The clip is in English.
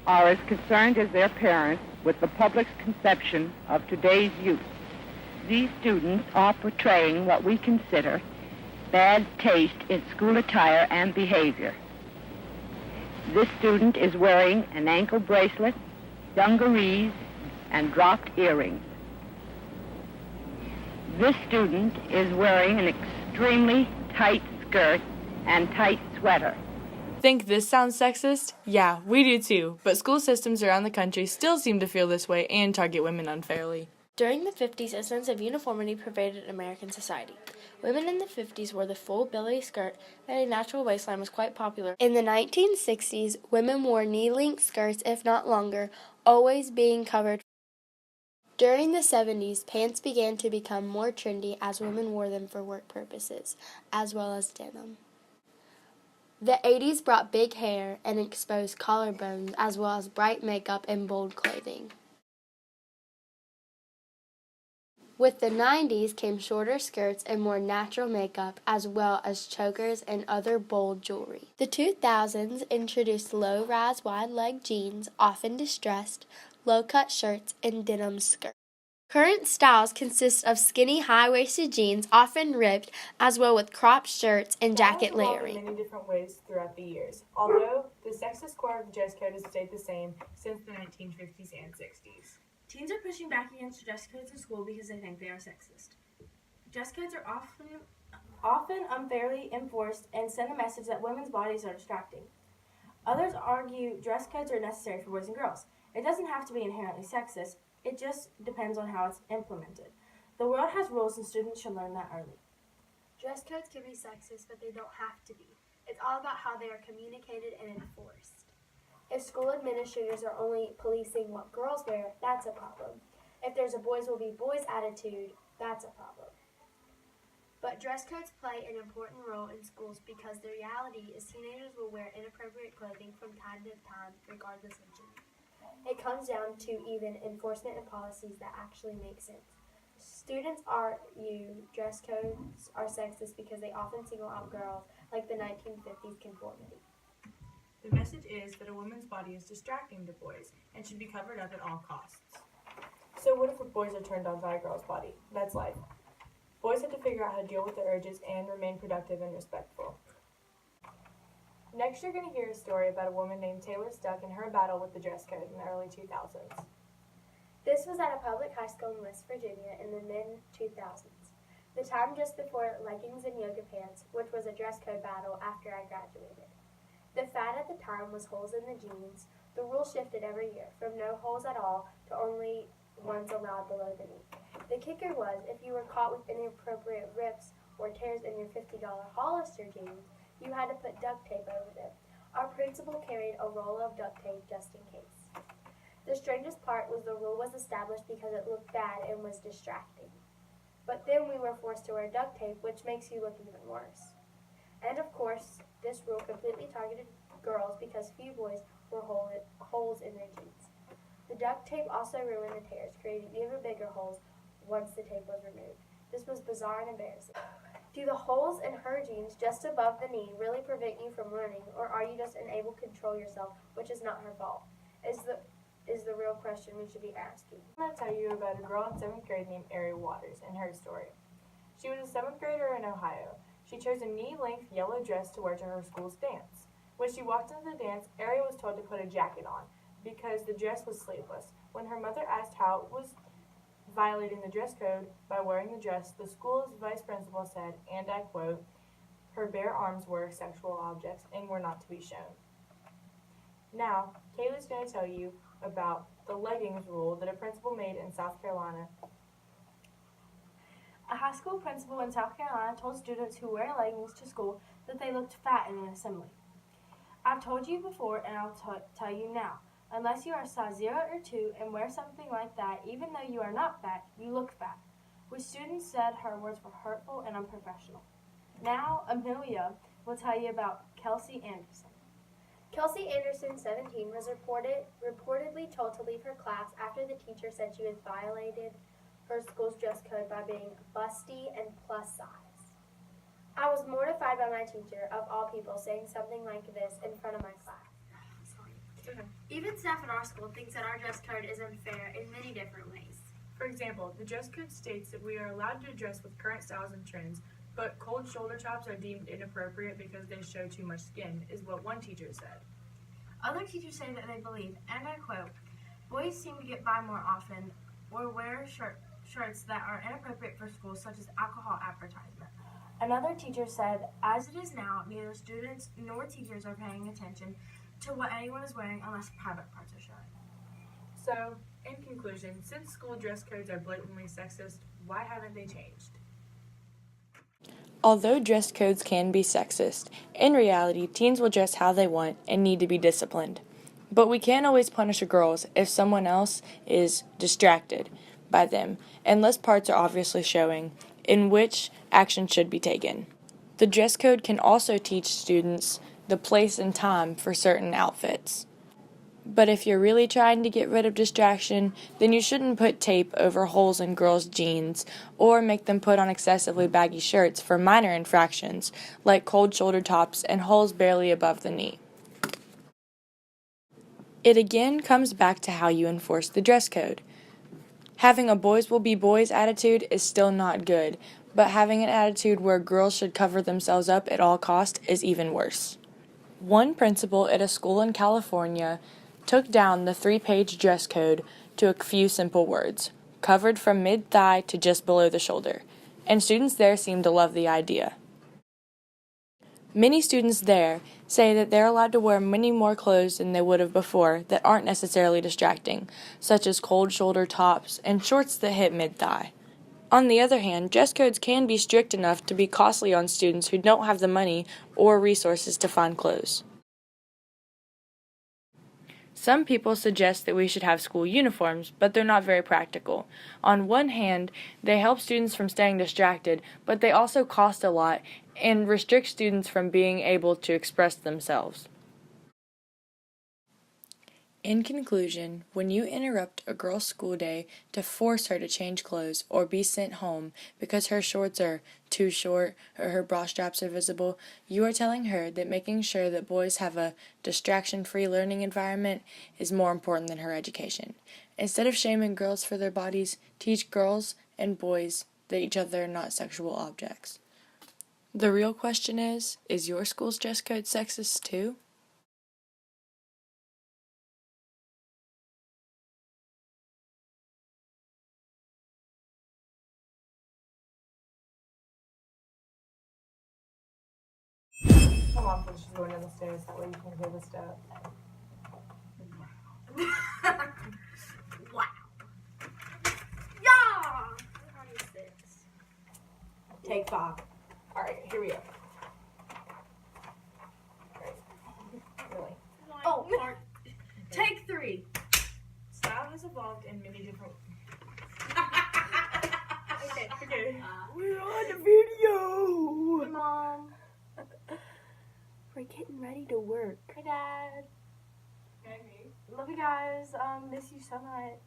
Are as concerned as their parents with the public's conception of today's youth. These students are portraying what we consider bad taste in school attire and behavior. This student is wearing an ankle bracelet, dungarees, and dropped earrings. This student is wearing an extremely tight skirt and tight sweater. Think this sounds sexist? Yeah, we do too, but school systems around the country still seem to feel this way and target women unfairly. During the 50s, a sense of uniformity pervaded American society. Women in the 50s wore the full billowy skirt, and a natural waistline was quite popular. In the 1960s, women wore knee-length skirts, if not longer, always being covered. During the 70s, pants began to become more trendy as women wore them for work purposes, as well as denim. The 80s brought big hair and exposed collarbones, as well as bright makeup and bold clothing. With the 90s came shorter skirts and more natural makeup, as well as chokers and other bold jewelry. The 2000s introduced low-rise wide-leg jeans, often distressed, low-cut shirts, and denim skirts. Current styles consist of skinny, high-waisted jeans, often ripped, as well with cropped shirts and jacket layering. In many different ways throughout the years, although the sexist core of the dress code has stayed the same since the 1950s and 60s. Teens are pushing back against dress codes in school because they think they are sexist. Dress codes are often unfairly enforced and send a message that women's bodies are distracting. Others argue dress codes are necessary for boys and girls. It doesn't have to be inherently sexist. It just depends on how it's implemented. The world has rules and students should learn that early. Dress codes can be sexist, but they don't have to be. It's all about how they are communicated and enforced. If school administrators are only policing what girls wear, that's a problem. If there's a boys will be boys attitude, that's a problem. But dress codes play an important role in schools because the reality is teenagers will wear inappropriate clothing from time to time, regardless of gender. It comes down to even enforcement and policies that actually make sense. Students argue dress codes are sexist because they often single out girls like the 1950s conformity. The message is that a woman's body is distracting to boys and should be covered up at all costs. So what if boys are turned on by a girl's body? That's life. Boys have to figure out how to deal with their urges and remain productive and respectful. Next, you're going to hear a story about a woman named Taylor Stuck and her battle with the dress code in the early 2000s. This was at a public high school in West Virginia in the mid-2000s, the time just before leggings and yoga pants, which was a dress code battle after I graduated. The fad at the time was holes in the jeans. The rule shifted every year, from no holes at all to only ones allowed below the knee. The kicker was, if you were caught with inappropriate rips or tears in your $50 Hollister jeans, you had to put duct tape over them. Our principal carried a roll of duct tape just in case. The strangest part was the rule was established because it looked bad and was distracting. But then we were forced to wear duct tape, which makes you look even worse. And of course, this rule completely targeted girls because few boys wore holes in their jeans. The duct tape also ruined the tears, creating even bigger holes once the tape was removed. This was bizarre and embarrassing. Do the holes in her jeans just above the knee really prevent you from learning, or are you just unable to control yourself, which is not her fault? Is the real question we should be asking. I'm going to tell you about a girl in 7th grade named Ariel Waters and her story. She was a 7th grader in Ohio. She chose a knee-length yellow dress to wear to her school's dance. When she walked into the dance, Ariel was told to put a jacket on because the dress was sleeveless. When her mother asked how it was violating the dress code by wearing the dress, the school's vice principal said, and I quote, "Her bare arms were sexual objects and were not to be shown." Now, Kaylee's going to tell you about the leggings rule that a principal made in South Carolina. A high school principal in South Carolina told students who wear leggings to school that they looked fat in an assembly. I've told you before and I'll tell you now. Unless you are a size 0 or 2 and wear something like that, even though you are not fat, you look fat. Which students said her words were hurtful and unprofessional. Now, Amelia will tell you about Kelsey Anderson. Kelsey Anderson, 17, was reportedly told to leave her class after the teacher said she was violated her school's dress code by being busty and plus size. I was mortified by my teacher, of all people, saying something like this in front of my class. Even staff at our school thinks that our dress code is unfair in many different ways. For example, the dress code states that we are allowed to dress with current styles and trends, but cold shoulder tops are deemed inappropriate because they show too much skin, is what one teacher said. Other teachers say that they believe, and I quote, boys seem to get by more often or wear shirts that are inappropriate for school, such as alcohol advertisement. Another teacher said, as it is now, neither students nor teachers are paying attention to what anyone is wearing unless private parts are showing. So, in conclusion, since school dress codes are blatantly sexist, why haven't they changed? Although dress codes can be sexist, in reality, teens will dress how they want and need to be disciplined. But we can't always punish girls if someone else is distracted by them, unless parts are obviously showing, in which action should be taken. The dress code can also teach students the place and time for certain outfits. But if you're really trying to get rid of distraction, then you shouldn't put tape over holes in girls' jeans or make them put on excessively baggy shirts for minor infractions, like cold shoulder tops and holes barely above the knee. It again comes back to how you enforce the dress code. Having a boys will be boys attitude is still not good, but having an attitude where girls should cover themselves up at all costs is even worse. One principal at a school in California took down the 3-page dress code to a few simple words, covered from mid-thigh to just below the shoulder, and students there seemed to love the idea. Many students there say that they're allowed to wear many more clothes than they would have before that aren't necessarily distracting, such as cold shoulder tops and shorts that hit mid-thigh. On the other hand, dress codes can be strict enough to be costly on students who don't have the money or resources to find clothes. Some people suggest that we should have school uniforms, but they're not very practical. On one hand, they help students from staying distracted, but they also cost a lot and restrict students from being able to express themselves. In conclusion, when you interrupt a girl's school day to force her to change clothes or be sent home because her shorts are too short or her bra straps are visible, you are telling her that making sure that boys have a distraction-free learning environment is more important than her education. Instead of shaming girls for their bodies, teach girls and boys that each other are not sexual objects. The real question is your school's dress code sexist too? Come on, please, she's going down the stairs, that way you can hear the step. Wow. Yeah! Take 5. Alright, here we go. Great. Really. Oh, Mark. Take 3. Style has evolved in many different... Okay. Okay. We're on a video! Mom. We're getting ready to work. Hi, Dad. Okay. Love you guys. Miss you so much.